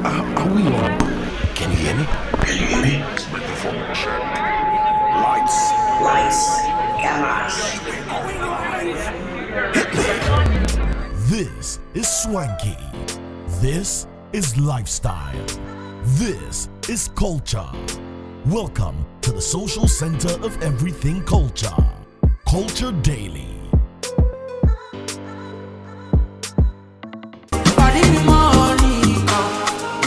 Are we on? Can you hear me? Can you hear me? Microphone check. Lights. Cameras. Hit me. This is swanky. This is lifestyle. This is culture. Welcome to the social center of everything culture. Culture Daily.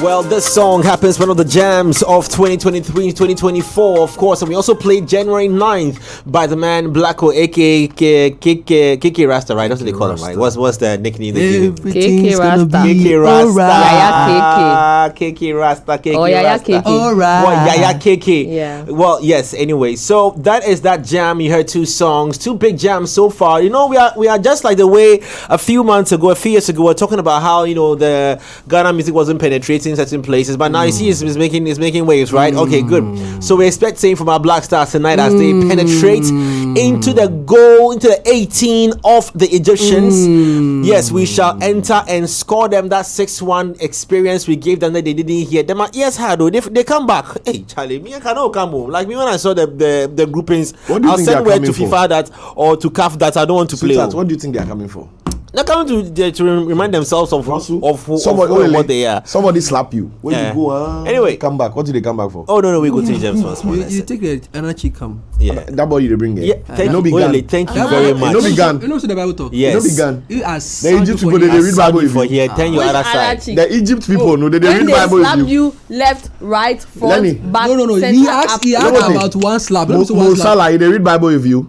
Well, this song happens one of the jams of 2023-2024, of course, and we also played January 9th by the man Blacko, aka KK Rasta, right? That's what they call him, right? What's the nickname they give him? KK Rasta. KK Rasta. Yaya KK Rasta. KK Oh, Yaya Rasta. KK. All right. Well, Yaya KK. Yeah. Well, yes. Anyway, so that is that jam. You heard two songs, two big jams so far. You know, we are just like the way a few years ago, we were talking about how the Ghana music wasn't penetrating certain places, but now you see it's making waves, right? Okay, good. So we expect same from our Black Stars tonight as they penetrate into the 18 of the Egyptians. Yes, we shall enter and score them that 6-1 experience we gave them that they didn't hear. Them yes, how do they come back? Hey, Charlie, me I cannot come home. Like me when I saw the groupings, I'll send word to FIFA that or to CAF that I don't want to play. What do you think they are coming for? They're coming to remind themselves of what they are. Somebody slap you when you go. Anyway, come back. What did they come back for? Oh no, we go to James first. You take the energy come. Yeah, that boy you bring it. Yeah, thank you very much. No began. You know the Bible talk. Yes. No began. The Egypt people they read Bible for here. Turn your other side. The Egypt people no they read Bible with you. You left, right, front, back. No. He asked about one slap. Mo Salah they read Bible with you.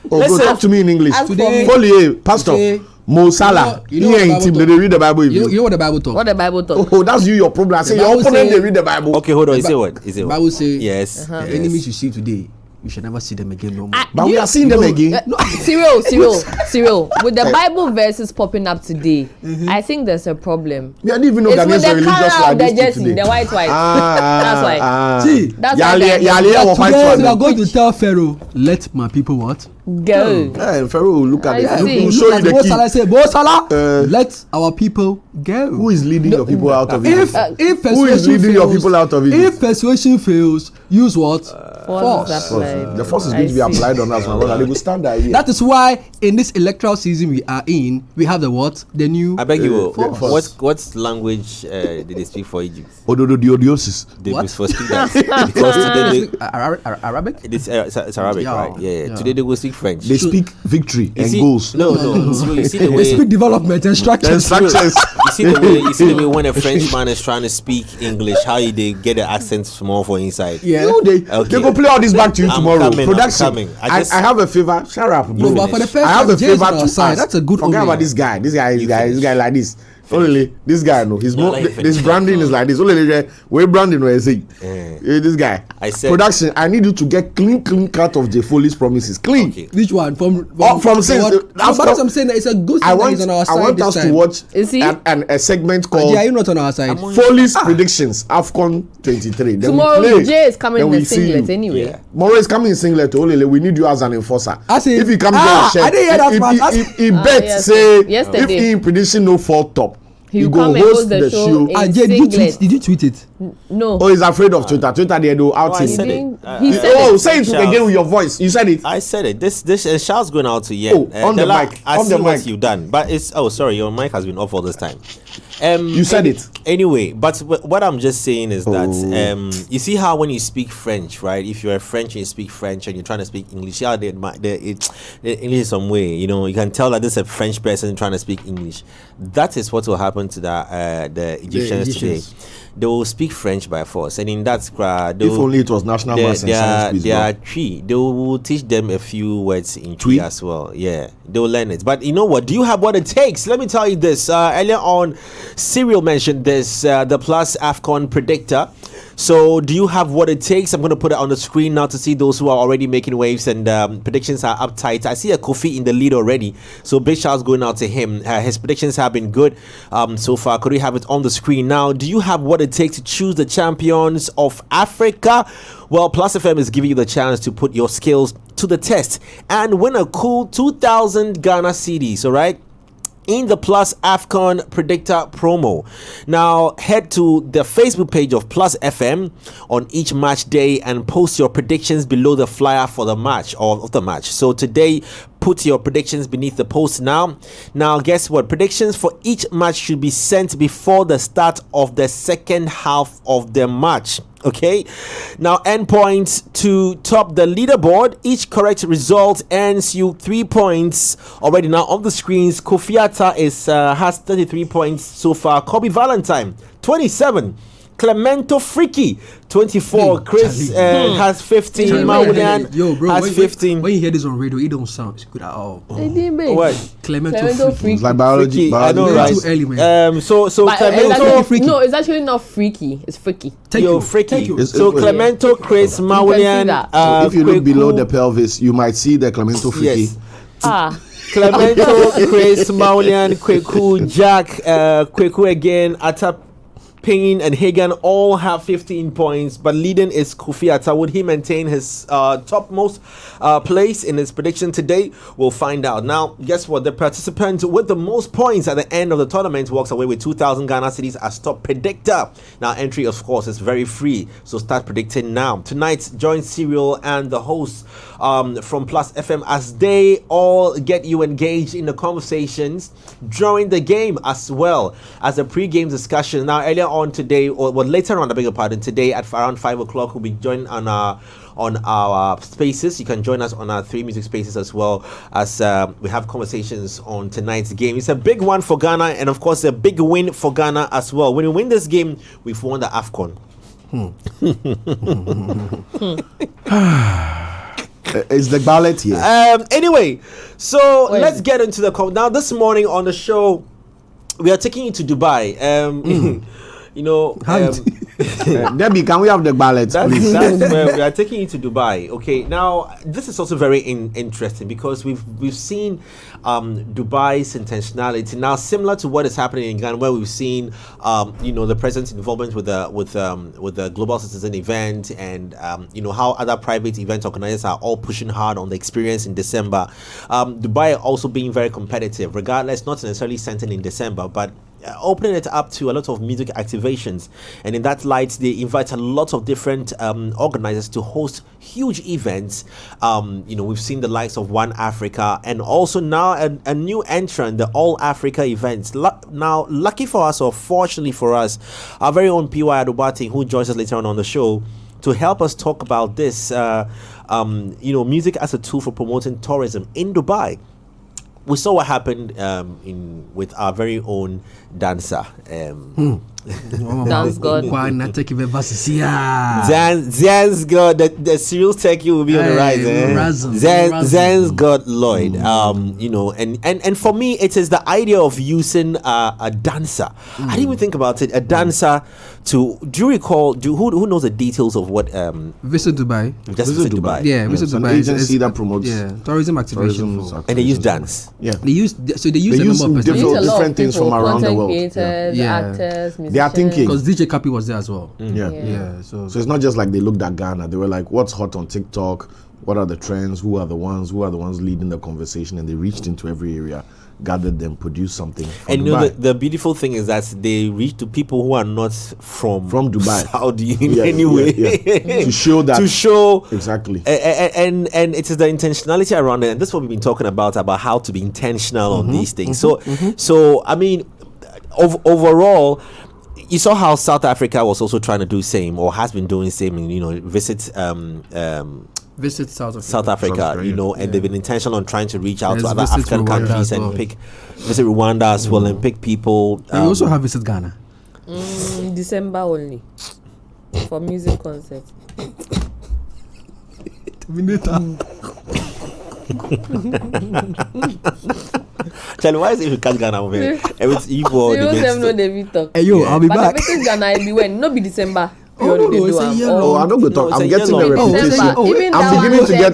Oh, go talk to me in English. Today, Pastor. Mo Salah, they read the Bible with you. You know what the Bible talk? What the Bible talk? Oh, that's your problem. I say your opponent they read the Bible. Okay, hold on. Is it what? The Bible say yes. The enemies you see today, you should never see them again no more. But we are seeing them again. Cyril. With the Bible verses popping up today, I think there's a problem. We didn't even know it's that with there's a the religious color of the tradition jersey, today. the white. That's why. See, that's today why. we are going to tell Pharaoh, let my people what? Go. Pharaoh, look at it. see. We'll show you the key. Salah say, Mo Salah, let our people go. Who is leading your people out of it? If Who is leading your people out of it? If persuasion fails, use what? Force. The force is going to be applied on us, my brother. They will stand there. That is why in this electoral season we are in, we have the what? The new. I beg you. What language did they speak for Egypt? Odododiosis. They speak that because today Arabic. It's Arabic, right? Yeah. Today they will speak French. They speak victory and goals. No. You see the way they speak development and structures. You see the way when a Frenchman is trying to speak English, how they get the accents more for inside. Yeah. They go play all this back to you tomorrow. Production. I have a favor. Shut up. No, but for the first I have a favor to ask. That's a good. Forget about this guy. This guy like this. Only this guy no. He's more. This branding is like this. Only way branding where say this guy. I said production. I need you to get clean cut of J Foley's promises. Clean. Okay. Which one from saying? I'm saying that it's a good thing that he's on our side. I want us to watch a segment called. Are you not on our side? Foley's predictions AFCON 23. Tomorrow Jay is coming in the singlet anyway. Yeah. Tomorrow is coming in singlet. Only we need you as an enforcer. If he comes in shirt, I didn't hear that part. He bet say yesterday. if he in prediction no fall top. He go host the show. Did you tweet it? No. Oh, he's afraid of Twitter. Twitter they do out. I said it. He said it. Say it again with your voice. You said it. I said it. This Charles going out to on the mic. I see what you've done, but it's sorry, your mic has been off all this time. You said it anyway. But what I'm just saying is that you see how when you speak French, right? If you're a French and you speak French and you're trying to speak English, the English is some way. You can tell that this is a French person trying to speak English. That is what will happen to the Egyptians today. They will speak French by force, and in that if only it was national maths and science. They are Tree. They will teach them a few words in Tree as well. Yeah, they will learn it. But you know what? Do you have what it takes? Let me tell you this. Earlier on, Cyril mentioned this, the Plus AFCON predictor. So do you have what it takes? I'm going to put it on the screen now to see those who are already making waves, and predictions are uptight. I see a Kofi in the lead already. So big shouts going out to him. His predictions have been good so far. Could we have it on the screen now? Do you have what it takes to choose the champions of Africa? Well, Plus FM is giving you the chance to put your skills to the test and win a cool 2,000 Ghana cedis, all right? in the Plus AFCON Predictor promo. Now, head to the Facebook page of Plus FM on each match day and post your predictions below the flyer for the match or of the match. So today, put your predictions beneath the post now. Now, guess what? Predictions for each match should be sent before the start of the second half of the match. Okay, now endpoints to top the leaderboard. Each correct result earns you 3 points. Already now on the screens, Kofiata has 33 points so far. Kobe Valentine 27. Clemento Freaky 24. Chris has 15. Maulian has 15. When you hear this on radio, it don't sound good at all. What? Clemento Freaky. It's like biology. I know, right? Too early, man. So Clemento, Freaky. no, it's actually not freaky. It's freaky. Freaky. It's So Clemento, Chris, Maulian. If you look below the pelvis, you might see the Clemento Freaky. Yes. Clemento, Chris, Maulian, Kweku, Jack, Kweku again, Atap, Payne and Hagan all have 15 points, but leading is Kofiata. Would he maintain his topmost place in his prediction today? We'll find out. Now, guess what? The participant with the most points at the end of the tournament walks away with 2,000 Ghana cedis as top predictor. Now, entry, of course, is very free, so start predicting now. Tonight, join Cyril and the hosts from Plus FM as they all get you engaged in the conversations during the game as well as a pre-game discussion. Now, earlier on today, or later on, I beg your pardon, today at around 5 o'clock, we'll be joined on our spaces. You can join us on our 3 music spaces as well as we have conversations on tonight's game. It's a big one for Ghana, and of course a big win for Ghana as well. When we win this game, we've won the AFCON. It's the ballot here. Anyway, so let's get into the now. This morning on the show, we are taking you to Dubai. You know, Debbie, can we have the ballot, please? That's where we are taking you to Dubai. Okay, now this is also very interesting because we've seen Dubai's intentionality now, similar to what is happening in Ghana, where we've seen the president's involvement with the Global Citizen event, and how other private event organizers are all pushing hard on the experience in December. Dubai also being very competitive, regardless, not necessarily centered in December, but opening it up to a lot of music activations. And in that light, they invite a lot of different organizers to host huge events. We've seen the likes of One Africa, and also now a new entrant, the All Africa events. Now, lucky for us, or fortunately for us, our very own P.Y. Adubati, who joins us later on the show to help us talk about this, music as a tool for promoting tourism in Dubai. We saw what happened with our very own dancer. Dance God. Zan's God. The serial techie will be on the rise. Zan's God Lloyd. And for me, it is the idea of using a dancer. I didn't even think about it. A dancer to. Do you recall? Who knows the details of what? Visit Dubai. Just Visit Dubai. Yeah, Visit Dubai. An agency that promotes tourism activation. And they use dance. Yeah, they use a number of different things from around the world. Creators, actors, musicians. They are thinking, because DJ Kapi was there as well. So it's not just like they looked at Ghana. They were like, what's hot on TikTok? What are the trends? Who are the ones leading the conversation? And they reached into every area, gathered them, produced something. And the beautiful thing is that they reach to people who are not from Dubai, Saudi in any way. To show exactly. And it is the intentionality around it, and that's what we've been talking about how to be intentional on these things. So I mean, overall, you saw how South Africa was also trying to do same, or has been doing same, and visit South Africa, and they've been intentional on trying to reach out to other African countries and visit Rwanda as well, and pick people. We also have visit Ghana. December only for music concerts. Charlie, why is it you catch Ghana over here? It's evil. Hey yo, I'll be back. But visit Ghana, it be when no be December. I don't go talk. I'm getting the reputation.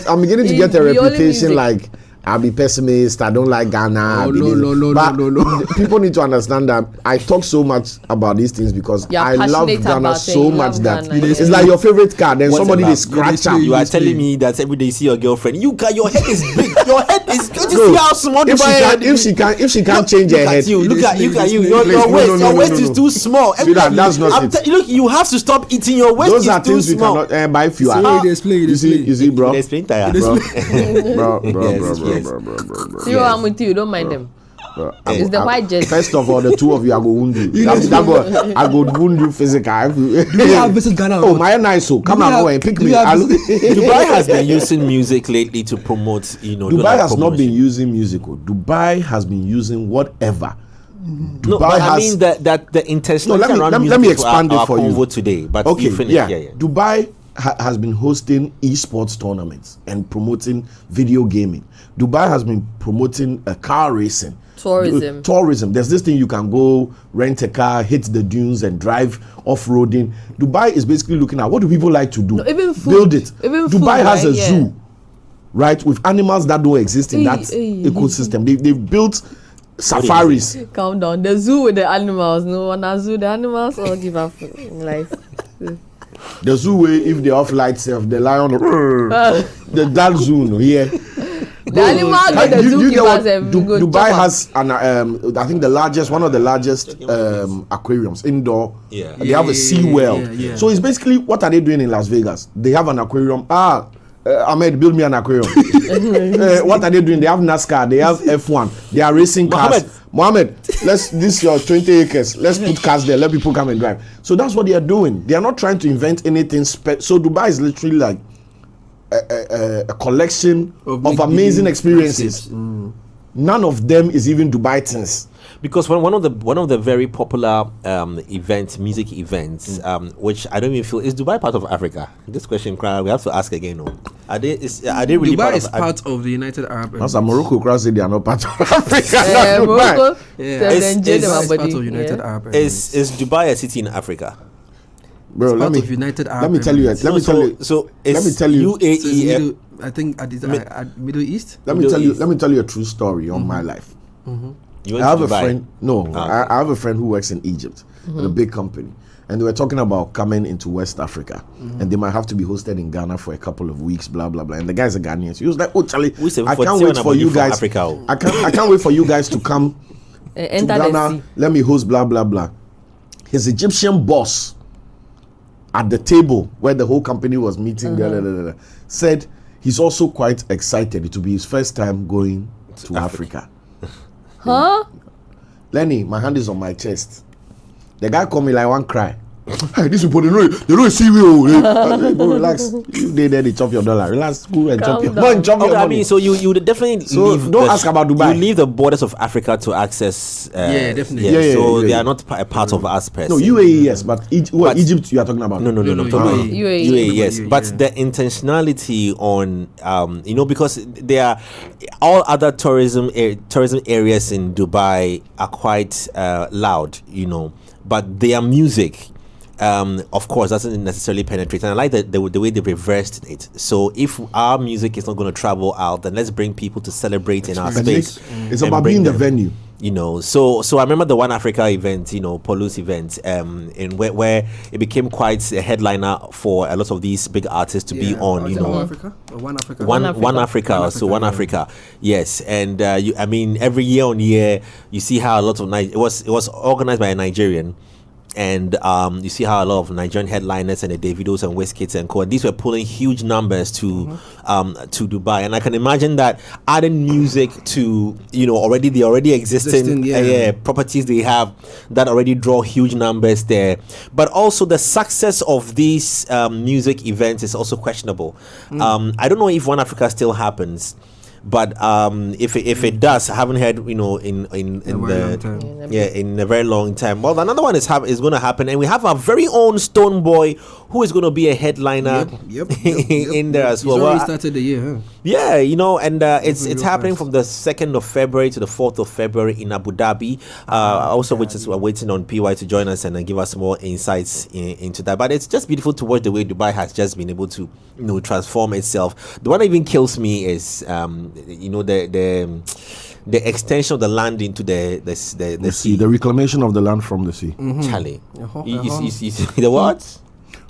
I'm beginning to get a reputation like I'll be pessimist. I don't like Ghana. No. People need to understand that I talk so much about these things because I love Ghana so much that it's like your favorite car. Then somebody they scratch up. You are telling me that every day you see your girlfriend. Your head is big. Your head is. Don't you see how small if she can't change her head. Look at you. Your waist is too small. That's not it. Look, you have to stop eating. Your waist is too small. Those are things we cannot buy if you are. You see, bro. Bro. See, I'm with you. Don't mind them. It's the white jersey. First of all, the two of you are going to wound you. I go wound you physically. Do you have visit Ghana? Oh, my nice. So come on, and pick me. Dubai has been using music lately to promote. Dubai has not been using music. Dubai has been using whatever. No, but I mean that the intentionality around music. Let me expand it for you today. But okay, you finish. Yeah. Dubai has been hosting esports tournaments and promoting video gaming. Dubai has been promoting car racing. Tourism. There's this thing you can go rent a car, hit the dunes and drive off-roading. Dubai is basically looking at what do people like to do. No, even food. Build it. Even Dubai food, has right? a zoo, right, with animals that don't exist in that ecosystem. They've built safaris. Calm down. The zoo with the animals. No one has zoo. The animals all give up in life. The zoo way if they off lights, the lion, the dark zoo here. The animals with the zookeepers. Dubai has I think one of the largest aquariums indoor. Yeah. They have a sea world. Yeah. So it's basically what are they doing in Las Vegas? They have an aquarium. Ahmed, build me an aquarium. What are they doing? They have NASCAR. They have F1. They are racing cars. Mohammed, this is your 20 acres. Let's put cars there. Let people come and drive. So that's what they are doing. They are not trying to invent anything. So Dubai is literally like a collection of amazing experiences. None of them is even Dubai things. Because one of the very popular music events, which I don't even feel is Dubai part of Africa. This question, we have to ask again. No, are they really Dubai part of the United Arab Emirates? That's Morocco. Cross they are not part of Africa. Morocco. It's part of United Arab Emirates. Is Dubai a city in Africa? Bro, let me tell you. Let me tell you. UAE. I think at Middle East. Let me tell you a true story on my life. I have a friend. I have a friend who works in Egypt at a big company, and they were talking about coming into West Africa, and they might have to be hosted in Ghana for a couple of weeks, blah blah blah. And the guy's a Ghanaian. So he was like, "Oh, Charlie, I can't wait for you guys. I can't wait for you guys to come to Ghana. Let me host, blah blah blah." His Egyptian boss at the table where the whole company was meeting said he's also quite excited. It will be his first time going to Africa. Huh? Lenny, my hand is on my chest. The guy called me like one cry. Hey, these people, they don't see me. Relax. You there, they chop your dollar. Relax, go and chop your money. I mean, so you would definitely don't ask about Dubai. You leave the borders of Africa to access. Definitely. So they are not a part of us. No, UAE yes, but Egypt you are talking about. No. UAE yes, but the intentionality on because there are all other tourism areas in Dubai are quite loud, but their music. Of course, doesn't necessarily penetrate. And I like the way they reversed it. So if our music is not going to travel out, then let's bring people to celebrate in our space. It's about being the venue. So I remember the One Africa event, Paulu's event, in where it became quite a headliner for a lot of these big artists to be on. One Africa. Yes, and every year on year, you see how a lot of it was organized by a Nigerian. And you see how a lot of Nigerian headliners and the Davidos and Wizkids and co. And these were pulling huge numbers to Dubai, and I can imagine that adding music to the already existing properties they have that already draw huge numbers there. But also the success of these music events is also questionable. I don't know if One Africa still happens. But if it does, I haven't heard in a very long time. Well, another one is going to happen, and we have our very own Stone Boy who is going to be a headliner in there as well. He's already started the year, huh? Yeah, and it's happening from the 2nd of February to the 4th of February in Abu Dhabi. Also, we're waiting on PY to join us and give us more insights into that. But it's just beautiful to watch the way Dubai has just been able to transform itself. The one that even kills me is the extension of the land into the sea. The reclamation of the land from the sea. Charlie, you see the what?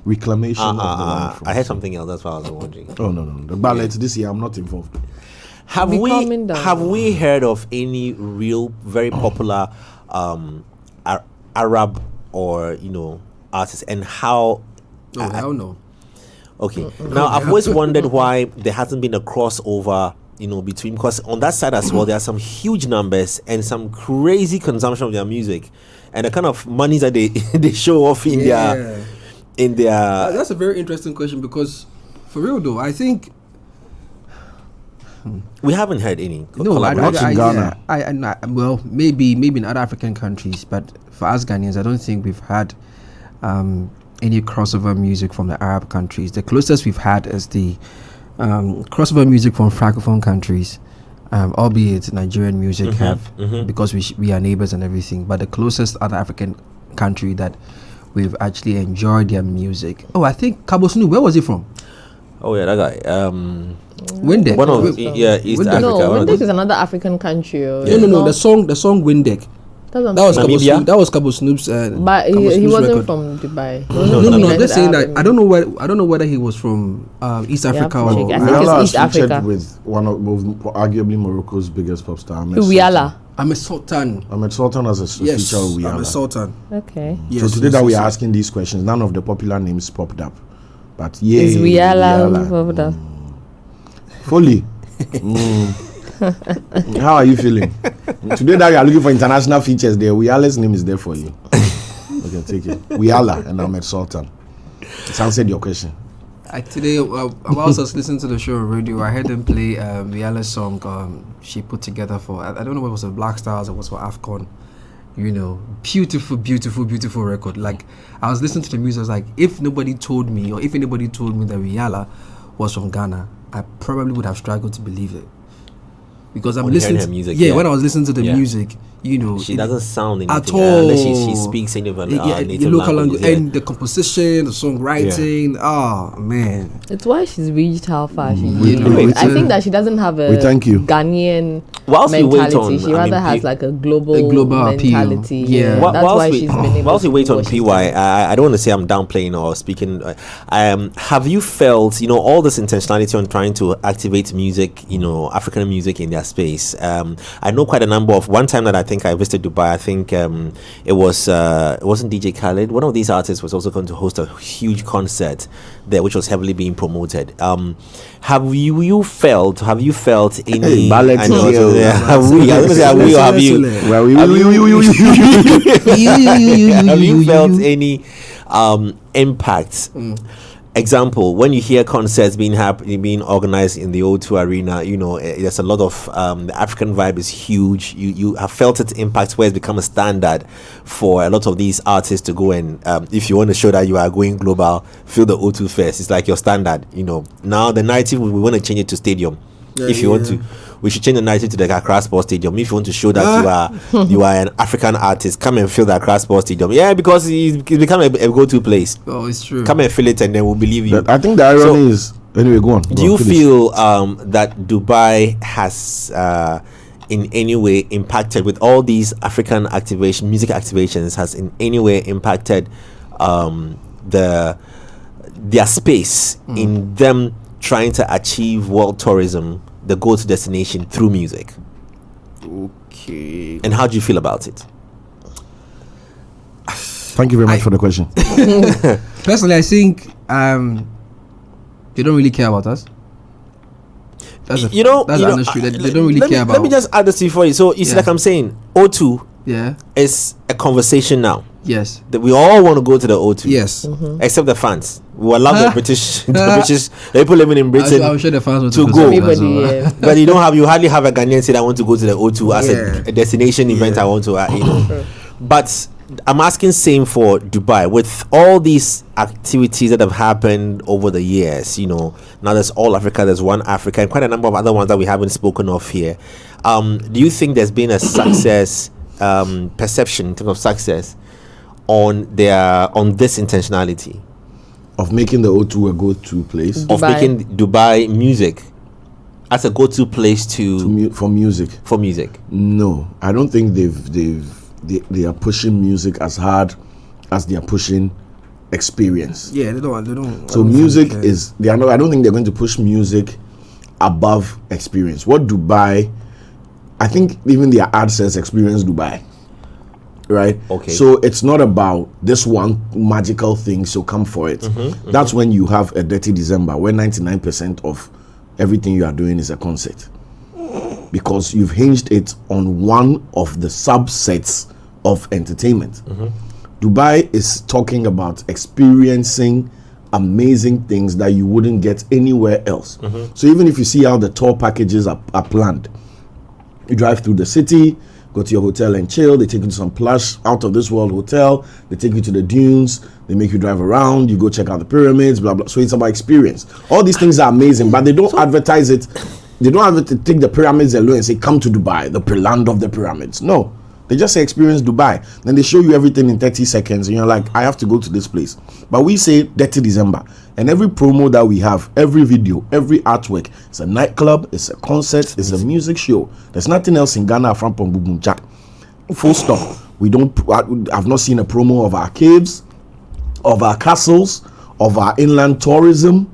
Reclamation of the land from I heard something else. That's why I was wondering. Oh no. The ballot this year, I'm not involved. Have we heard of any real very popular Arab or artists, and how? I don't know. Okay. Now I've always wondered why there hasn't been a crossover, between, because on that side as well there are some huge numbers and some crazy consumption of their music, and the kind of money that they show off in their. That's a very interesting question, because for real though, I think we haven't heard any. No, in Ghana. Well, maybe in other African countries, but for us Ghanaians, I don't think we've had any crossover music from the Arab countries. The closest we've had is the crossover music from Francophone countries, albeit Nigerian music because we are neighbors and everything. But the closest other African country that we've actually enjoyed their music. Oh, I think Cabo Snoop. Where was he from? Oh yeah, that guy. Windek. One of East Africa. No, Windek is another African country. No. The song Windek. That was Cabo Snoop's. But he wasn't from Dubai. No. I'm just saying that I don't know whether he was from East Africa or. I think it's East Africa. With one of arguably Morocco's biggest pop star. Wiala. Ahmed Sultan. Ahmed Sultan as a feature of Wiala. Ahmed Sultan. Okay. So today that we are asking these questions, none of the popular names popped up. But is Wiala popped up? Fully. How are you feeling? Today that you are looking for international features, there Wiala's name is there for you. Okay, take it. Wiala and Ahmed Sultan. It answered your question. Today, whilst I was listening to the show on radio, I heard them play Wiala's song she put together for, I don't know what it was, for Black Stars or was for AFCON. Beautiful record. Like, I was listening to the music, I was like, if nobody told me that Wiala was from Ghana, I probably would have struggled to believe it. Because I'm listening to her music. When I was listening to the music, she doesn't sound anything at all. Unless she speaks any of her native local language. And the composition, the songwriting. Oh man, it's why she's reached how far she is. I think that she doesn't have a Ghanaian mentality. She rather has like a global mentality. Appeal. Yeah, that's why she's been able. Whilst we wait on PY, I don't want to say I'm downplaying or speaking. Have you felt all this intentionality on trying to activate music, African music in their space? I know quite a number of. One time that I think I visited Dubai, I think it wasn't DJ Khaled. One of these artists was also going to host a huge concert there, which was heavily being promoted. Have you felt any? Have you felt any impact? Example, when you hear concerts being organized in the O2 Arena, there's a lot of the African vibe is huge. You have felt its impact, where it's become a standard for a lot of these artists to go and if you want to show that you are going global, fill the O2 first. It's like your standard. Now the narrative, we want to change it to stadium. If you want to, we should change the narrative to the Accra Sports Stadium. If you want to show that you are an African artist, come and fill the Accra Sports Stadium. Yeah, because it's become a go-to place. Oh, it's true. Come and fill it, and then we'll believe you. I think the irony is anyway. Go on. Do you feel that Dubai has in any way impacted with all these African music activations? Has in any way impacted their space in them trying to achieve world tourism, the go-to destination through music? Okay. And how do you feel about it? Thank you very much for the question. Personally, I think they don't really care about us. That's honestly, they don't really care about. Let me just add this for you. So you see, like I'm saying, O2 is a conversation now. Yes, that we all want to go to the O2. Yes, except the fans. We will love the British, the people living in Britain. I'm sure the fans to go. But you hardly have a Ghanaian say I want to go to the O2 as a destination event. I want to, But I'm asking same for Dubai, with all these activities that have happened over the years. Now there's All Africa, there's One Africa, and quite a number of other ones that we haven't spoken of here. Do you think there's been a success perception in terms of success on this intentionality of making the O2 a go-to place, of making Dubai music as a go-to place for music. For music. No, I don't think they are pushing music as hard as they are pushing experience. Yeah, they don't. So music is I don't think they're going to push music above experience. What Dubai, I think even their ad says experience Dubai. Right? Okay. So it's not about this one magical thing, so come for it. That's when you have a dirty December where 99% of everything you are doing is a concert. Because you've hinged it on one of the subsets of entertainment. Dubai is talking about experiencing amazing things that you wouldn't get anywhere else. So even if you see how the tour packages are planned, you drive through the city, go to your hotel and chill. They take you to some plush, out of this world hotel. They take you to the dunes. They make you drive around. You go check out the pyramids, blah, blah. So it's about experience. All these things are amazing, but they don't advertise it. They don't have to take the pyramids alone and say, come to Dubai, the land of the pyramids. No. They just say experience Dubai. Then they show you everything in 30 seconds. And you're like, I have to go to this place. But we say Dirty December. And every promo that we have, every video, every artwork, it's a nightclub, it's a concert, it's a music show. There's nothing else in Ghana from Jack. Full stop. I've not seen a promo of our caves, of our castles, of our inland tourism,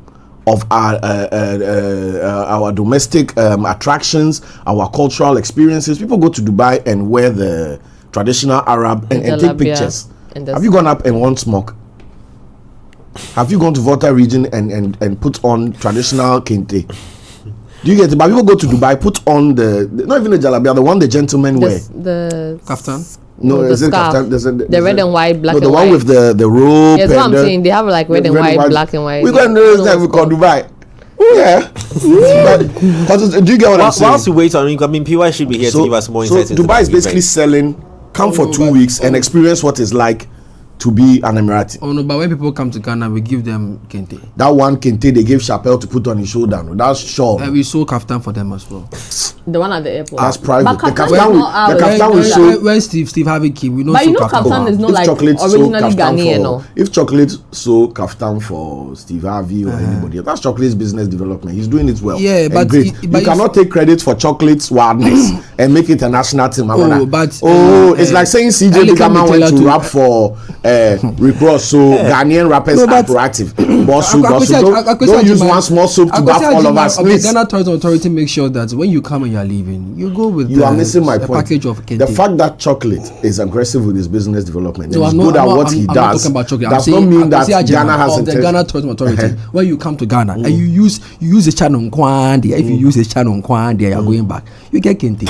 of our domestic attractions, our cultural experiences. People go to Dubai and wear the traditional Arab and take pictures. Have you gone up and want smoke? Have you gone to Volta region and put on traditional kente? Do you get it? But people go to Dubai, put on the not even the jalabia, the one the gentlemen wear. The kaftan. No, the is it scarf. kaftan? The red and white, black and white. No, the one with the rope. Yes, what I'm saying. They have like red and white, black and white. We're going to do that. We call Dubai. Yeah. But, do you get what I'm saying? Whilst we wait on, I mean, PY should be here to give us more insights. So Dubai is basically selling, come for 2 weeks and experience what it's like to be an Emirati. Oh no, but when people come to Ghana, we give them kente. That one kente they gave Chappelle to put on his shoulder. No, that's sure. We sold kaftan for them as well. The one at the airport. That's private. But The kaftan we sold. When Steve Harvey came, we know. But you know, kaftan is not like originally Ghanaian, no. If Chocolate sold kaftan for Steve Harvey or anybody, that's Chocolate's business development. He's doing it well. Yeah, but great. You cannot take credit for Chocolate's wildness and make it a national team. It's like saying CJ Biggerman went to rap for Rick Ross, so Ghanaian rappers are proactive. Don't use one small soap to bath all of us, please. The Ghana Tourism Authority make sure that when you come and you are leaving, you go with you are missing my point. Package of kente. The fact that Chocolate is aggressive with his business development and he's good at what he does does not mean that Ghana has the Ghana Tourism Authority. When you come to Ghana and you use the channel Kwandi, if you use the channel Kwandi, you are going back, you get kente.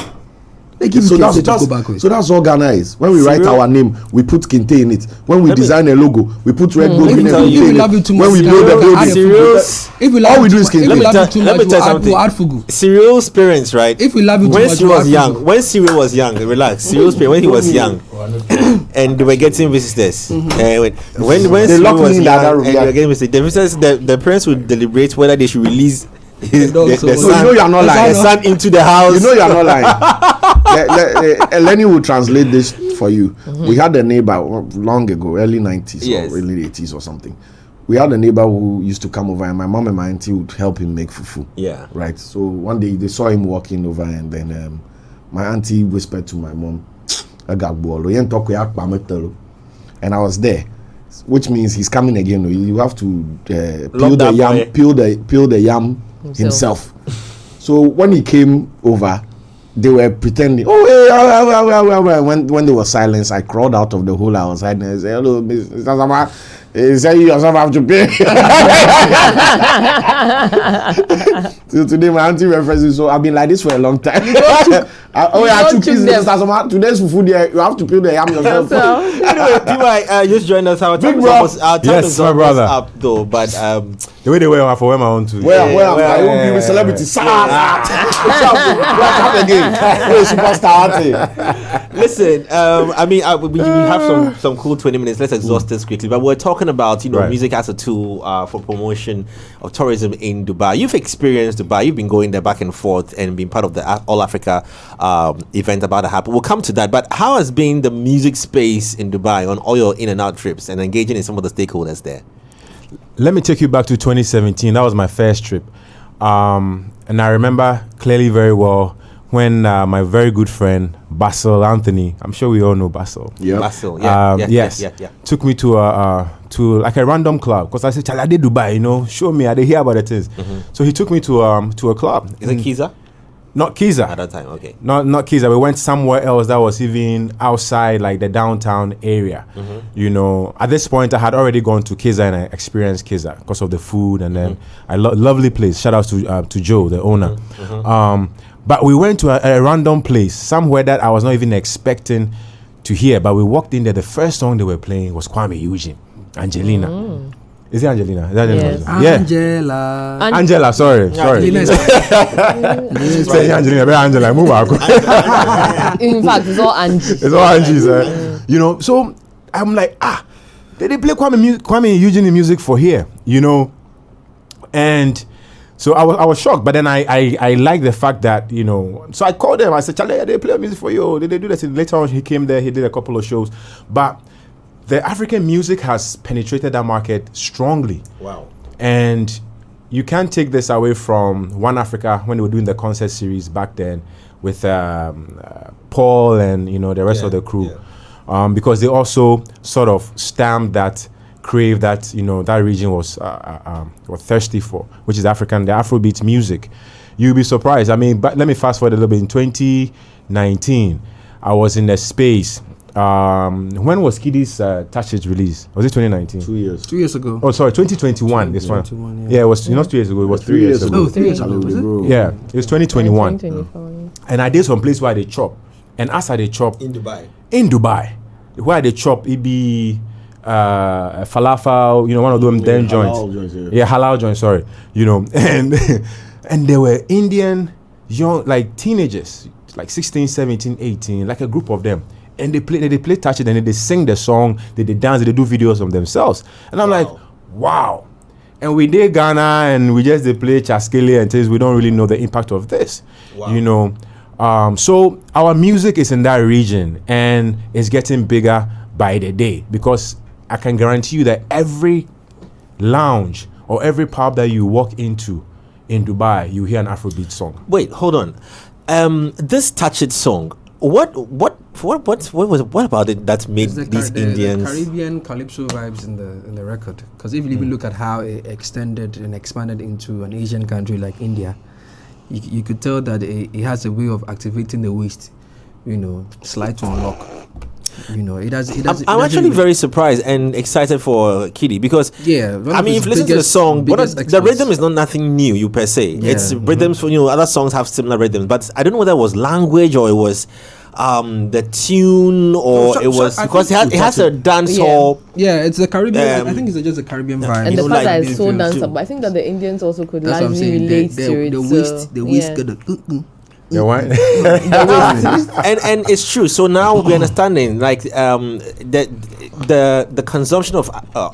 So that's all Ghana is. When we write our name, we put kente in it. When we design a logo, we put red gold in it. When we build a building, all we do is kente. Let me tell you something. Cyril's parents, right? If we love you when Cyril was young, relax. Cyril's parents, when he was young, and they were getting visitors. When Cyril was young, and they were getting visitors, the parents would deliberate whether they should release the son, you know you're not lying. The son into the house. You know you're not lying. Lenny will translate this for you. We had a neighbor long ago, early 90s or early 80s or something. We had a neighbor who used to come over, and my mom and my auntie would help him make fufu. Yeah. Right. So one day they saw him walking over, and then my auntie whispered to my mom, and I was there, which means he's coming again. You have to peel the yam himself. So when he came over, they were pretending. When there was silence, I crawled out of the hole I was hiding and said, "Hello, Mr. Sama." He said, "You yourself have to pay." So today my auntie references. So I've been like this for a long time. Today's food there. You have to peel the yam yourself. Anyway, PY just joined us. Our time is my brother. Up though, but the way they were for where my own too. Where I will be a celebrity. Superstar. Listen, I mean, we have some cool 20 minutes. Let's exhaust this quickly. But we're talking about music as a tool for promotion of tourism in Dubai. You've experienced Dubai. You've been going there back and forth and been part of the All Africa event about to happen. We'll come to that. But how has been the music space in Dubai on all your in and out trips and engaging in some of the stakeholders there? Let me take you back to 2017. That was my first trip. And I remember clearly very well when my very good friend Basil Anthony, I'm sure we all know Basil. Yeah, Basil. Yes. Took me to like a random club because I said, "Chala, I did Dubai, you know, show me. I did hear about the things." So he took me to a club. Is it Kiza? Not Kiza. At that time, okay. Not Kiza. We went somewhere else that was even outside, like the downtown area. You know, at this point, I had already gone to Kiza and I experienced Kiza because of the food, and then lovely place. Shout out to Joe, the owner. But we went to a random place, somewhere that I was not even expecting to hear. But we walked in there. The first song they were playing was Kwame Eugene, Angelina. Is it Angelina? Is that yes. Yeah. Angela, sorry. Say Angelina, but Angela, move out. In fact, it's all Angie. It's all Angie, sir. You know, so I'm like, they play Kwame Eugene music for here, you know, and so I was shocked. But then I like the fact that, you know, so I called them. I said, Charlie, they play music for you. Did they do that? Later on, he came there. He did a couple of shows, but the African music has penetrated that market strongly. Wow. And you can't take this away from One Africa when they were doing the concert series back then with Paul and, you know, the rest of the crew. Because they also sort of stamped that crave that, you know, that region was thirsty for, which is the Afrobeat music. You'll be surprised. I mean, but let me fast forward a little bit. In 2019, I was in the space. When was Kiddy's Touch It release? Was it 2019? 2 years. 2 years ago. Oh, sorry, 2021. This one. Yeah, it was not 2 years ago. It was 3 years ago. Oh, 3 years ago. Was it? Yeah, it was 2021. And I did some place where they chop. And as I they chop in Dubai, where they chop, it be falafel, you know, one of them then joints. Yeah, halal joints. Sorry, you know, and they were Indian young, like teenagers, like 16, 17, 18, like a group of them. And they play Touch It, and they sing the song, they dance, they do videos of themselves. And I'm like, wow. And we did Ghana, and we just they play Chaskele and things. We don't really know the impact of this, you know. So our music is in that region, and it's getting bigger by the day, because I can guarantee you that every lounge or every pub that you walk into in Dubai, you hear an Afrobeat song. Wait, hold on. This Touch It song, what about it that made these Indians? The Caribbean calypso vibes in the record. Because if you even look at how it extended and expanded into an Asian country like India, you could tell that it has a way of activating the waist, you know, slide to unlock. You know, it does. I'm actually very surprised and excited for Kiddy, because I mean, if you listen to the song, the rhythm is not nothing new, you per se. It's rhythms for, you know, other songs have similar rhythms, but I don't know whether it was language or it was the tune, or it was because it has a dance hall. Yeah, it's the Caribbean. I think it's just a Caribbean vibe. And the fact that it's so danceable, I think that the Indians also could largely relate to it. The waist. Yeah, why? and it's true. So now we're understanding, like, the consumption of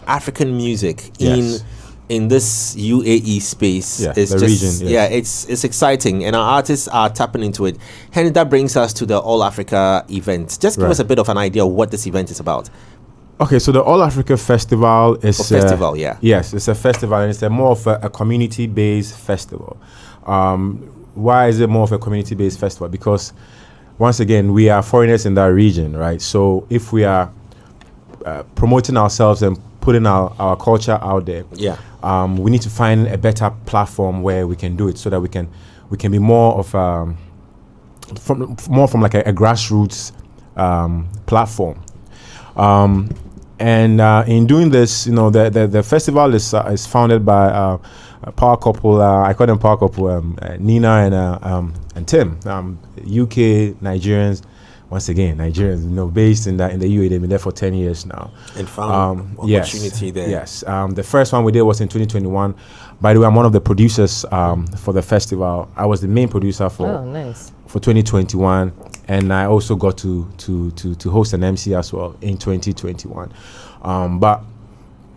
African music in this UAE space is the just region, it's exciting, and our artists are tapping into it. Hence, that brings us to the All Africa event. Just give us a bit of an idea of what this event is about. Okay, so the All Africa Festival is yes, it's a festival, and it's more of a community-based festival. Why is it more of a community-based festival? Because, once again, we are foreigners in that region, right? So if we are promoting ourselves and putting our culture out there, we need to find a better platform where we can do it, so that we can be more of from like a grassroots platform. And in doing this, you know, the festival is founded by a power couple. I call them power couple, Nina and Tim, UK Nigerians. Once again, Nigerians, you know, based in the UAE. They've been there for 10 years now. And found opportunity there. Yes. The first one we did was in 2021. By the way, I'm one of the producers for the festival. I was the main producer for 2021, and I also got to host an MC as well in 2021. But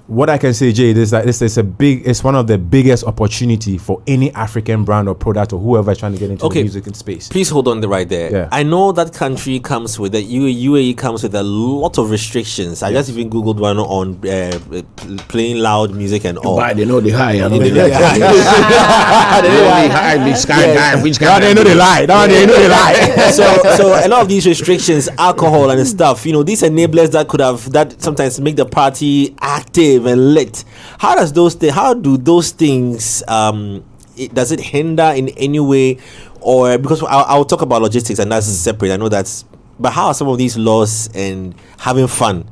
what I can say, Jay, is that it's one of the biggest opportunity for any African brand or product or whoever is trying to get into the music space. Please hold on right there. Yeah. I know that country comes with UAE comes with a lot of restrictions. I just even googled one on playing loud music and all. But they know the high. They know the lie. So a lot of these restrictions, alcohol and stuff, these enablers that sometimes make the party active and lit. How do those things does it hinder in any way? Or because I'll talk about logistics and that's separate, I know that's, but how are some of these laws and having fun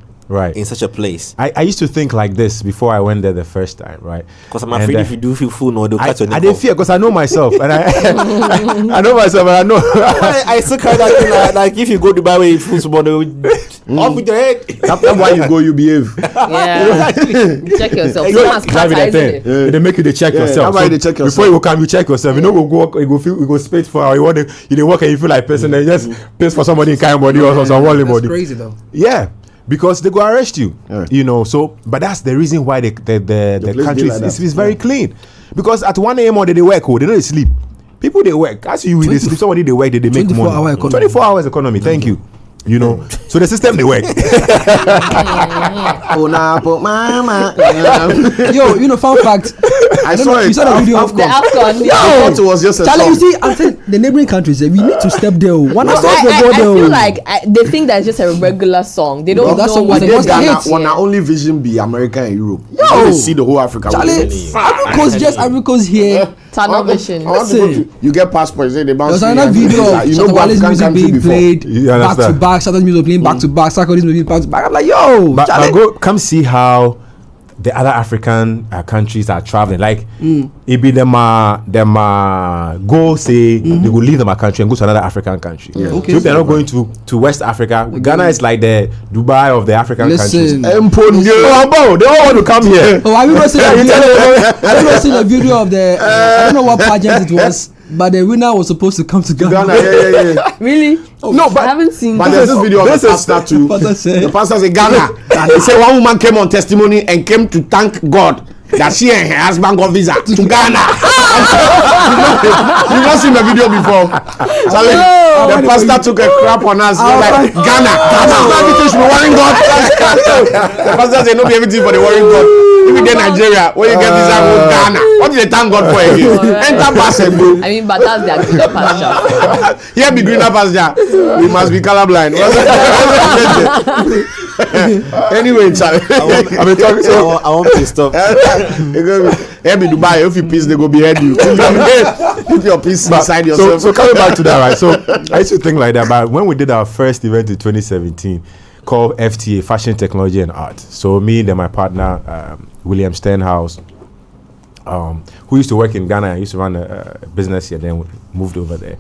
in such a place? I used to think like this before I went there the first time, right? Because I'm afraid if you do feel full, no, they'll catch your name. I didn't fear because I know myself, and I know myself, and I know. I still kind of like if you go to Dubai where you feel small, off with your head. That's why you go, you behave. Yeah, check yourself. They make you check yourself. That's why they check yourself. Before you come, you check yourself. You know, you go space for you want you work and you feel like person, and just pays for somebody in kind body or some wally body. That's crazy though. Yeah. Because they go arrest you, So, but that's the reason why the country is very clean. Because at 1 a.m. or they work, they don't sleep. People they work. As you they sleep, somebody they work, they make money. 24 hours economy. Thank you. So the system they work. Fun fact. I saw it. You saw the video of the AFCON. I thought it was just a Charlie, you see, I'm saying the neighboring countries, we need to step there. I feel like they think that's just a regular song. They don't know what it is. Our only vision be America and Europe. Yo, see the whole Africa. Charlie, Ivory Coast here. Tunnel vision. You get passports. They bounce. There's another video of Shatawalis music being played back to back. Shatawalis music playing back to back. Sarkozy's music back to back. I'm like, yo, but come see how the other African countries are traveling. Like, it be them go say they will leave them a country and go to another African country. Yeah. Okay. So if they're not going to West Africa, Ghana is like the Dubai of the African countries. They all want to come here. Oh, have you not seen a video of the I don't know what pageant it was, but the winner was supposed to come to Ghana. Yeah. Really? No, but I haven't seen. But there's this video of the pastor too. The pastor said Ghana. He said one woman came on testimony and came to thank God that she and her husband got visa to Ghana. You've not seen the video before. The pastor took a crap on us. He was like, Ghana. Everything should be worrying God. The pastor said, no be everything for the worrying God. If you get Nigeria, when you get visa, go Ghana. What did they thank God for again? Enter pasture, bro. I mean, but that's their greener pasture. Here be greener pasture. We must be colorblind. Anyway, Charlie. I want to stop. Here be Dubai. If you peace, they go behead you. Keep your peace inside yourself. So coming back to that, right? So I used to think like that. But when we did our first event in 2017, called FTA Fashion Technology and Art. So me and my partner William Stenhouse, who used to work in Ghana, used to run a business here, then moved over there.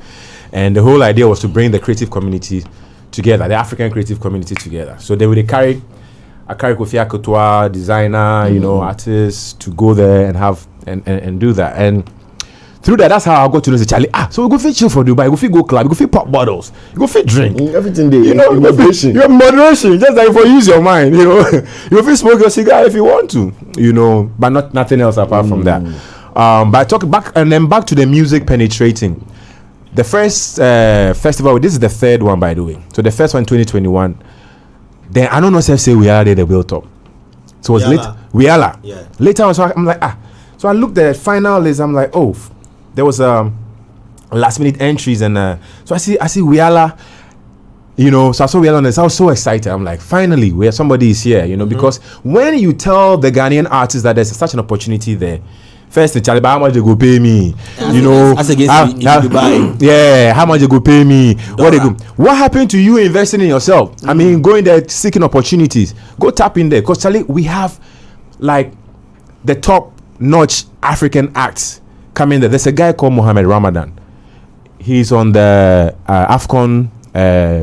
And the whole idea was to bring the creative community together, the African creative community together. So they would carry Kofi Akotoa, designer, artists to go there and have and do that. And through that's how I got to know Charlie. So we go fit chill for Dubai, we go club, we go fit pop bottles, you go fit drink. Everything there, moderation. You have moderation, just like for use your mind, you fit smoke your cigar if you want to, but nothing else apart from that. But talk back to the music penetrating. The first festival, this is the third one, by the way. So the first one, 2021. Then I don't know if say we are there, the Built-Up. So it was late. Wiala. Yeah. Later on, so I'm like, So I looked at the final list. I'm like, there was last minute entries, and so I see Wiala. So I saw Wiala on this. I was so excited. I'm like, finally, where somebody is here. Because when you tell the Ghanaian artists that there's such an opportunity there. First, Charlie, how much they go pay me? That's against Dubai. Yeah, how much they go pay me? What happened to you investing in yourself? I mean, going there seeking opportunities. Go tap in there, because Charlie, we have like the top-notch African acts coming there. There's a guy called Mohammed Ramadan. He's on the AFCON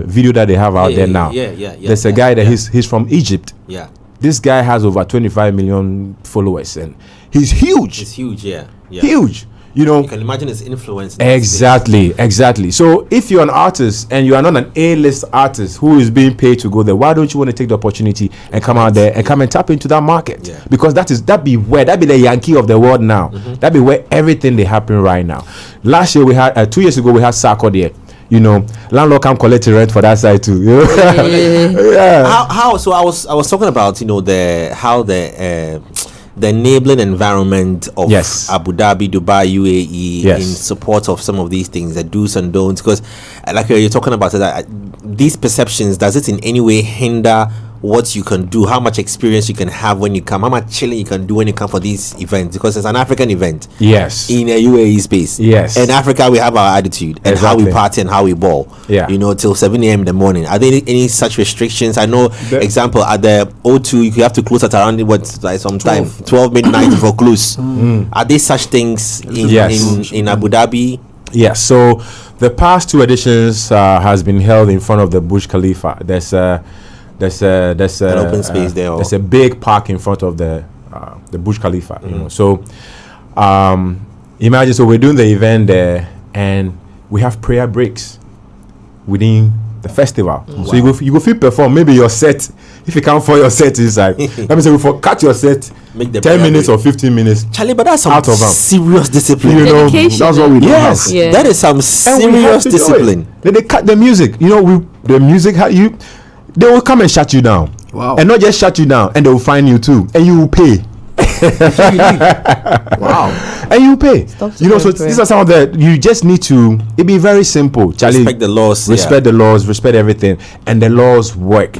video that they have out there now. Yeah. There's a guy that he's from Egypt. Yeah. This guy has over 25 million followers, and he's huge. It's huge, yeah. Huge. You know, you can imagine his influence. Exactly. So if you're an artist and you are not an A-list artist who is being paid to go there, why don't you want to take the opportunity and come out there and come and tap into that market? Yeah. Because that'd be the Yankee of the world now. That'd be where everything they happen right now. Last year we had 2 years ago we had Sako there. You know, landlord come collect rent for that side too. You know? Yeah. How? So I was talking about, you know, the enabling environment of Abu Dhabi, Dubai, UAE in support of some of these things, the do's and don'ts. Because, like you're talking about, these perceptions, does it in any way hinder what you can do, how much experience you can have when you come, how much chilling you can do when you come for these events? Because it's an African event. Yes. In a UAE space. Yes. In Africa, we have our attitude and how we party and how we ball. Yeah. You know, till 7 a.m. in the morning. Are there any such restrictions? I know, example, at the O2, you have to close at around 12 midnight for close. Are there such things in Abu Dhabi? Yes. So the past 2 editions has been held in front of the Burj Khalifa. There's an open space there. There's a big park in front of the Burj Khalifa. You know, so imagine. So we're doing the event there, and we have prayer breaks within the festival. So you go feel perform. Maybe your set, if you can't follow your set inside, let me say we cut your set. Make the 10 minutes break. Or 15 minutes. Charlie, but that's some serious discipline. You know, that's what we do. Yes, that is some serious discipline. Then they cut the music. You know, the music they will come and shut you down. Wow. And not just shut you down, and they will fine you too, and you will pay. Wow. And you pay. You know, so these are some of the, you just need to, it be very simple. Charlie, respect the laws. Respect the laws, respect everything. And the laws work.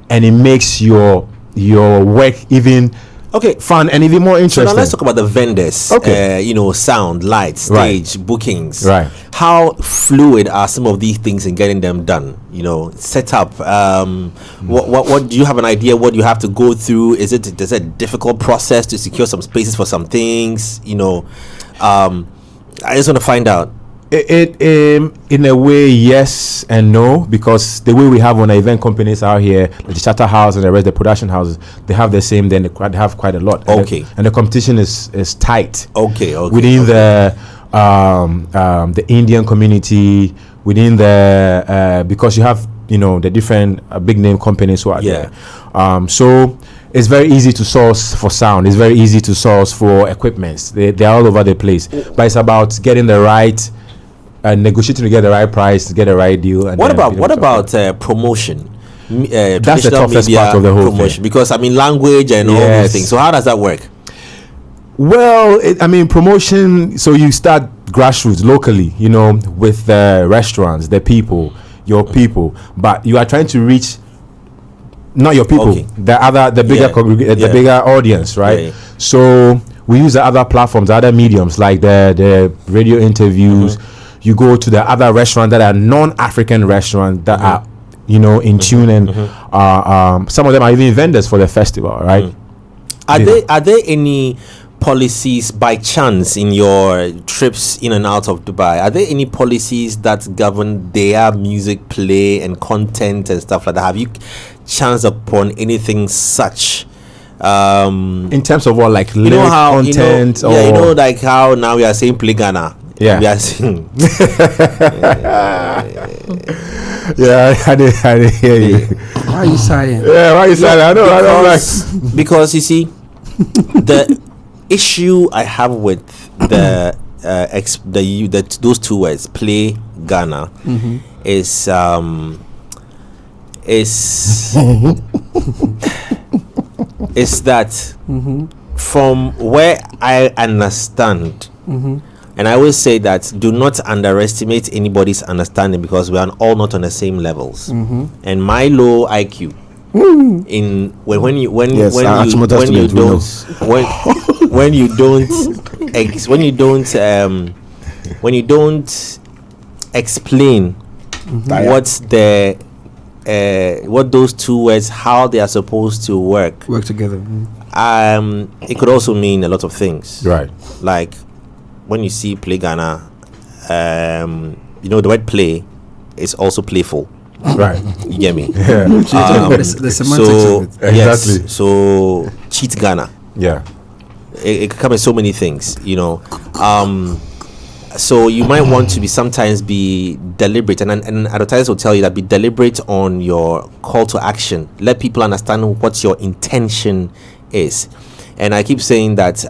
And it makes your work even fun and even more interesting. So now let's talk about the vendors. Okay. You know, sound, lights, stage, bookings. Right. How fluid are some of these things in getting them done? You know, set up. What do you have an idea? What you have to go through? Is it a difficult process to secure some spaces for some things? You know, I just want to find out. It in a way, yes and no, because the way we have on the event companies out here, the charter house and the rest, the production houses, they have the same. Then they have quite a lot. Okay. And the competition is tight. Okay. Within the Indian community, within the because you have, you know, the different big name companies who are there. So it's very easy to source for sound. It's very easy to source for equipments. They're all over the place. But it's about getting the right. Negotiating to get the right price, to get the right deal. And what about promotion? That's the toughest part of the whole thing. Because I mean, language and all these things. So how does that work? Well, promotion. So you start grassroots locally, you know, with the restaurants, the people, your people, but you are trying to reach not your people, the bigger the bigger audience, right? Yeah. So we use the other platforms, other mediums like the radio interviews. You go to the other restaurants that are non-African restaurants that are, you know, in tune, and some of them are even vendors for the festival, right? Are there any policies by chance in your trips in and out of Dubai? Are there any policies that govern their music play and content and stuff like that? Have you chanced upon anything such? In terms of what, like lyric content? You know, like how now we are saying play Ghana. Yeah. We are saying. I didn't hear you. Why are you silent? Yeah, why are you silent? I don't like. Because you see, the issue I have with those two words, play Ghana, is that from where I understand. And I always say that do not underestimate anybody's understanding, because we are all not on the same levels. And my low IQ in when you don't explain what those two words, how they are supposed to work together. It could also mean a lot of things, right? Like when you see play Ghana, you know, the word play is also playful, right? You get me? Yeah. The semantics of it. Exactly. Yes, so cheat Ghana. Yeah. It could come in so many things, you know. So you might want to sometimes be deliberate, and advertisers will tell you that be deliberate on your call to action. Let people understand what your intention is. And I keep saying that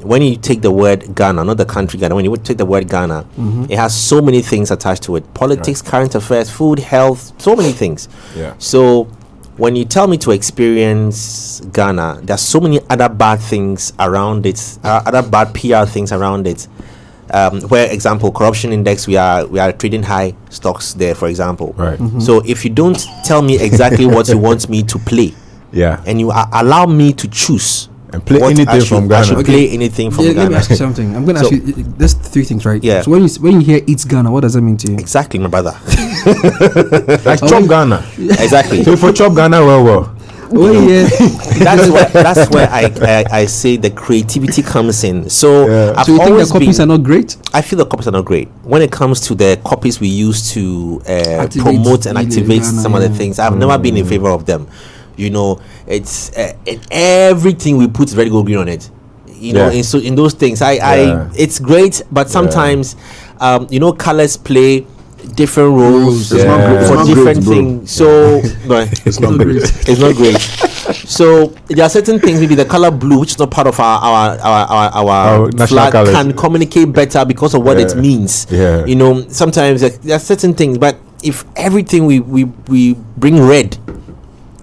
when you take the word Ghana, not the country Ghana, when you take the word Ghana, it has so many things attached to it: politics, current affairs, food, health, so many things. Yeah. So when you tell me to experience Ghana, there's so many other bad things around it, other bad PR things around it. Where, example, corruption index, we are trading high stocks there, for example. Right. So if you don't tell me exactly what you want me to play, and you allow me to choose and play anything from Ghana, I should play anything from Ghana. Let me ask you something. I'm going to ask you. There's 3 things, right? Yeah. So when you hear "It's Ghana," what does that mean to you? Exactly, my brother. Like chop Ghana. Exactly. So for chop Ghana, well. Oh yeah. That's where I say the creativity comes in. So So you think the copies are not great? I feel the copies are not great. When it comes to the copies we use to promote and activate some of the things, I've never been in favor of them. You know, it's everything we put Red Gold Green on it. You know, in those things, it's great, but sometimes colors play different roles for different things. So no, it's not great. It's not great. So there are certain things, maybe the color blue, which is not part of our flag, can communicate better because of what it means. Yeah. You know, sometimes there are certain things, but if everything we bring red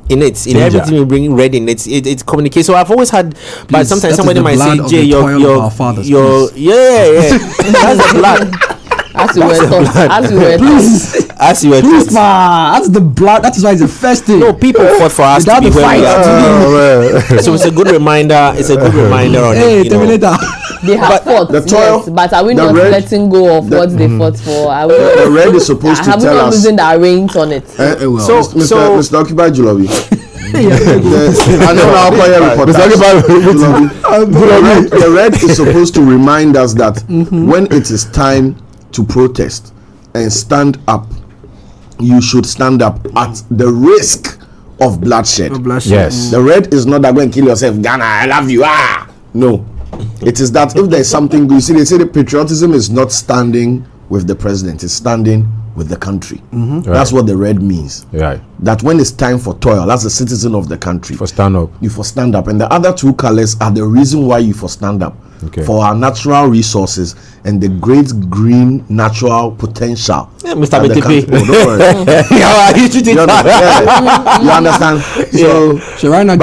in it, in everything we bring red in it communicates. So I've always had, but sometimes somebody might say, Jay, your that's the blood. As you were Please, that's the blood. That is why it's the first thing. No, people fought for us to be where we are today. So it's a good reminder. It's a good reminder on it. Terminator. They have fought, yes, but are we not letting go of what they fought for? Are we the red is supposed to tell us. Have we not losing the reins on it? Mr. Occupy Julabi. The red is supposed to remind us that when it is time to protest and stand up, you should stand up at the risk of bloodshed. Yes. The red is not that go and kill yourself, Ghana, I love you. No. It is that if there's something, you see, they say the patriotism is not standing with the president, it's standing with the country. That's what the red means. Right. That when it's time for toil, as a citizen of the country, for stand up. You for stand up. And the other 2 colors are the reason why you for stand up. Okay. For our natural resources and the great green natural potential. Yeah, Mr. BTP. You understand? So right now,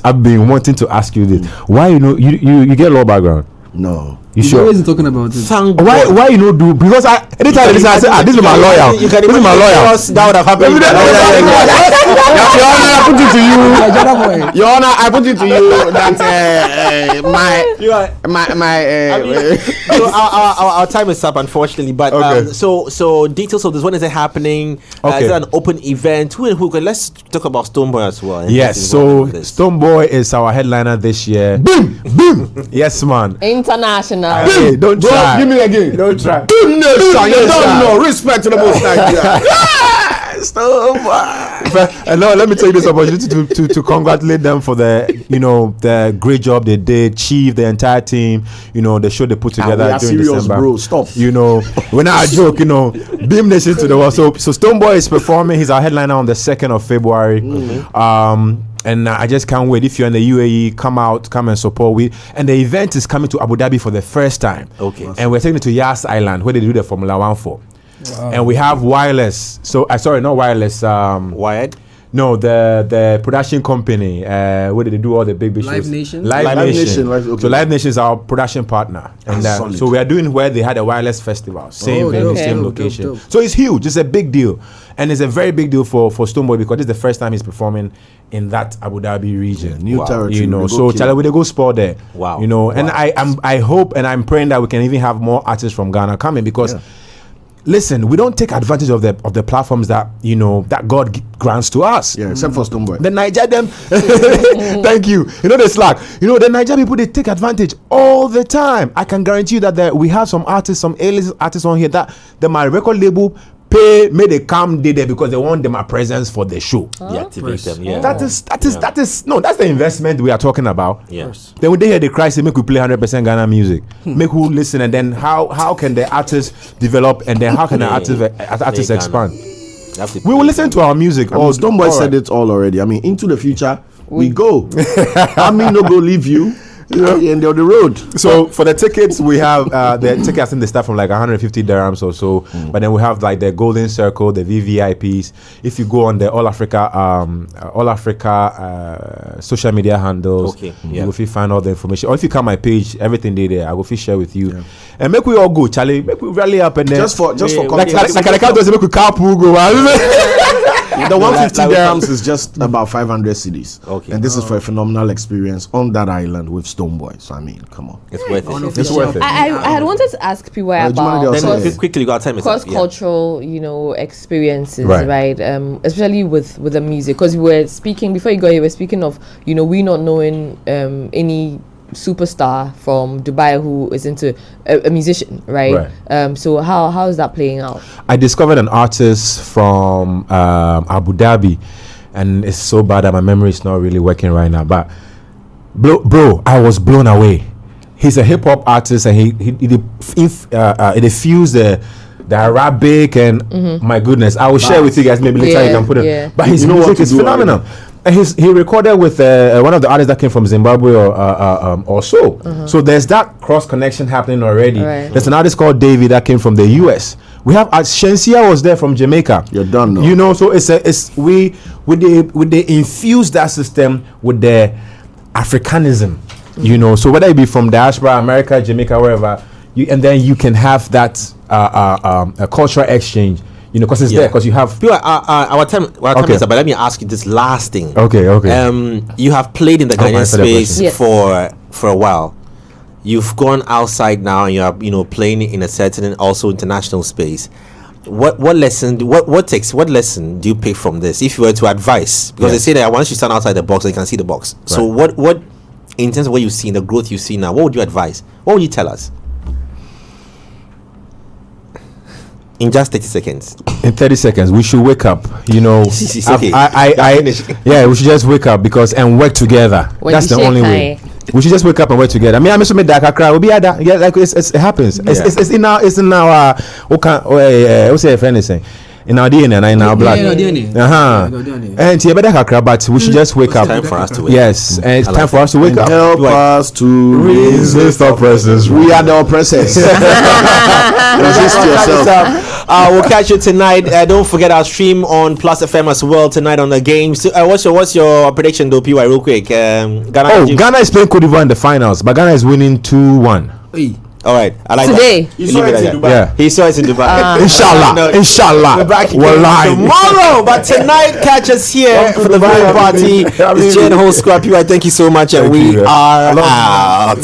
I've been wanting to ask you this. Why you get law background? No. You sure? Always talking about it. Why you do? Because anytime I say, this is my lawyer. You can imagine my lawyer. That would have happened. Your Honor, Your Honor, I put it to you that so our time is up, unfortunately. But so details of this. When is it happening? Is it an open event? Who? Let's talk about Stoneboy as well. Yes. So Stoneboy is our headliner this year. Boom. Yes, man. International. Hey, don't try. Give me again. Don't try. You don't know. Respect to the most high. And now let me take this opportunity to congratulate them for the great job they did. Chief, the entire team, the show they put together during December. Bro, stop. When I joke, Beam Nation to the world. So Stoneboy is performing. He's our headliner on the 2nd of February. And I just can't wait. If you're in the UAE, come and support. And the event is coming to Abu Dhabi for the first time. Okay. And we're taking it to Yas Island, where they do the Formula 1 for. Wow. And we have wireless. So sorry, not wireless. Wired. No, the production company. Where did they do all the big shows? Live Nation. Live Nation. Okay. So Live Nation is our production partner, and so we are doing where they had a wireless festival, same venue, same location. Dope. So it's huge. It's a big deal, and it's a very big deal for Stoneboy because it's the first time he's performing in that Abu Dhabi region. New territory. So Charlie, we go sport there. Wow. And I hope and I'm praying that we can even have more artists from Ghana coming because. Listen, we don't take advantage of the platforms that that God grants to us. Yeah, except for Stoneboy. The Niger them, thank you. The slack. The Niger people, they take advantage all the time. I can guarantee you that we have some artists, some A-list artists on here that my record label pay, may they come there because they want them a presence for the show. Activate them. Yeah. That is that's the investment we are talking about. Yes. Then when they hear the cry, say make we play 100% Ghana music, make who listen, and then how can the artists develop, and then how can the artists expand? We will listen to our music. Stonebwoy said it all already. I mean, into the future we go. I mean, no go leave you. And they're on the road. So for the tickets, we have the tickets. I think they start from like 150 dirhams or so. But then we have like the Golden Circle, the VVIPs. If you go on the All Africa social media handles, you will find all the information. Or if you come my page, everything there, I will share with you. And make we all go, Charlie. Make we rally up and then just for like make we carpool go. The 150 dirhams is just about 500 cedis. Okay. And this is for a phenomenal experience on that island with Stonebwoy. So I mean, come on. It's worth it. It's worth it. I had wanted to ask PY about quickly got time cross-cultural, experiences, right? Especially with the music, because we were speaking before you got here. We were speaking of we not knowing any superstar from Dubai who is into a musician, right? So how is that playing out? I discovered an artist from Abu Dhabi, and it's so bad that my memory is not really working right now, but bro, I was blown away. He's a hip-hop artist, and he fused the Arabic and my goodness, I will share with you guys maybe later. You can put it, but his music is phenomenal. And he recorded with one of the artists that came from Zimbabwe or so. So there's that cross connection happening already. There's an artist called Davey that came from the US. We have Shensia was there from Jamaica. You're done now. So we infuse that system with the Africanism. So whether it be from diaspora, America, Jamaica, wherever, and then you can have that a cultural exchange. Because it's there, because you have our time is up, but let me ask you this last thing. Okay. You have played in the Ghanaian space for a while. You've gone outside now, and you are playing in a certain also international space. What lesson do you pick from this if you were to advise? Because they say that once you stand outside the box, you can see the box. Right. So what in terms of what you see, the growth you see now, what would you advise? What would you tell us? In just 30 seconds. In 30 seconds, we should wake up. Okay. We should just wake up and work together. That's the only way. We should just wake up and work together. I mean, I'm just make that cry. We'll be like it happens. Yeah. It's in our what's if anything. In our DNA and in our blood. And you better cry, but we should just wake up. It's time for us to wake up. Yes, and it's time for us to wake up. Help us to resist oppressors. We are the oppressors. Resist yourself. We'll catch you tonight. Don't forget our stream on Plus FM as well tonight on the games. What's your prediction though, PY, real quick? Ghana is playing Cote d'Ivoire in the finals, but Ghana is winning 2-1. All right, I like today. That. He saw it in Dubai. Yeah. He saw it in Dubai. Inshallah. We're back tomorrow, but tonight catch us here for the viewing party. It's Jane Whole Squad. PY, thank you so much, and we are out.